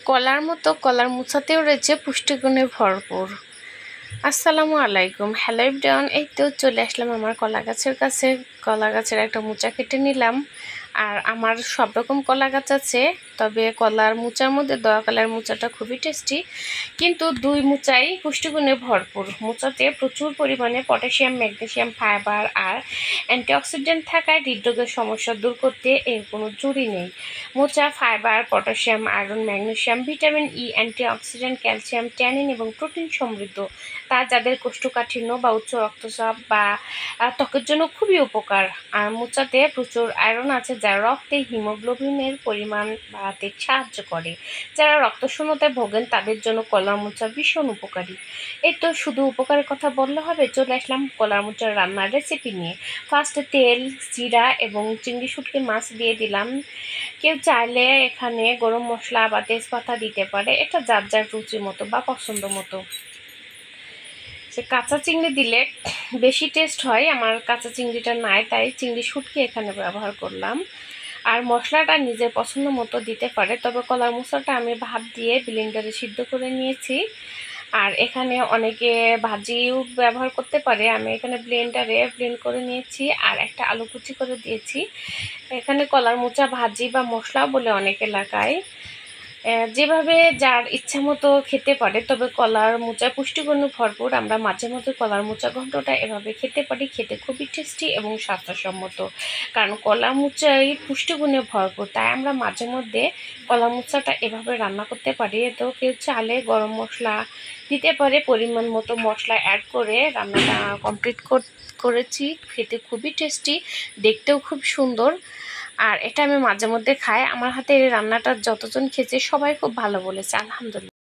কলার মতো কলার মোচাতেও রয়েছে পুষ্টিগুণে ভরপুর। আসসালামু আলাইকুম, হ্যালো এভরিওয়ান। এই তো চলে আসলাম আমার কলা গাছের কাছে। কলা গাছের একটা মোচা কেটে নিলাম। আর আমার সব রকম কলা গাছ আছে, তবে কলার মোচার মধ্যে দয়া কলার মোচাটা খুবই টেস্টি, কিন্তু দুই মোচাই পুষ্টিগুণে ভরপুর। মোচাতে প্রচুর পরিমাণে পটাশিয়াম, ম্যাগনেসিয়াম, ফাইবার আর অ্যান্টিঅক্সিডেন্ট থাকায় হৃদরোগের সমস্যা দূর করতে এর কোনো জুড়ি নেই। মোচা fibre, potassium, iron, magnesium, vitamin E, antioxidant, calcium, tannin এবং প্রোটিন সমৃদ্ধ। তা যাদের কোষ্ঠকাঠিন্য বা উচ্চ রক্তচাপ বা ত্বকের জন্য খুবই উপকার। আর মোচাতে প্রচুর আয়রন আছে, যা রক্তে হিমোগ্লোবিনের পরিমাণ বাড়াতে সাহায্য করে। যারা রক্তশূন্যতায় ভোগেন তাদের জন্য কলার মোচা ভীষণ উপকারী। এই তো শুধু উপকারের কথা বললে হবে, চলে আসলাম কলার মোচার রান্নার রেসিপি নিয়ে। ফার্স্টে তেল, জিরা এবং চিংড়ি শুটকি মাছ দিয়ে দিলাম। কেউ চাইলে এখানে গরম মশলা বা তেজপাতা দিতে পারে, এটা যার যার রুচি মতো বা পছন্দ মতো। সে কাঁচা চিংড়ি দিলে বেশি টেস্ট হয়, আমার কাঁচা চিংড়িটা নাই, তাই চিংড়ি শুটকি এখানে ব্যবহার করলাম। আর মশলাটা নিজের পছন্দ মতো দিতে পারে, তবে কলার মোচাটা আমি ভাপ দিয়ে ব্লেন্ডারে সিদ্ধ করে নিয়েছি। আর এখানে অনেকে ভাজিও ব্যবহার করতে পারে, আমি এখানে ব্লেন্ডারে ব্লেন্ড করে নিয়েছি। আর একটা আলু কুচি করে দিয়েছি। এখানে কলার মোচা ভাজি বা মশলাও বলে অনেক এলাকায়, যেভাবে যার ইচ্ছা মতো খেতে পারে। তবে কলার মোচা পুষ্টিগুণে ভরপুর, আমরা মাঝে মধ্যে কলার মোচা ঘন্টটা এভাবে খেতে পারি, খেতে খুবই টেস্টি এবং স্বাস্থ্যসম্মত। কারণ কলা মোচাই পুষ্টিগুণে ভরপুর, তাই আমরা মাঝে মধ্যে কলা মোচাটা এভাবে রান্না করতে পারি। তো কেউ চালে গরম মশলা দিতে পারে, পরিমাণ মতো মশলা অ্যাড করে রান্নাটা কমপ্লিট করেছি। খেতে খুবই টেস্টি, দেখতেও খুব সুন্দর। আর এটা আমি মাঝে মধ্যে খাই। আমার হাতে এই রান্নাটা যতজন খেয়েছে সবাই খুব ভালো বলেছে, আলহামদুলিল্লাহ।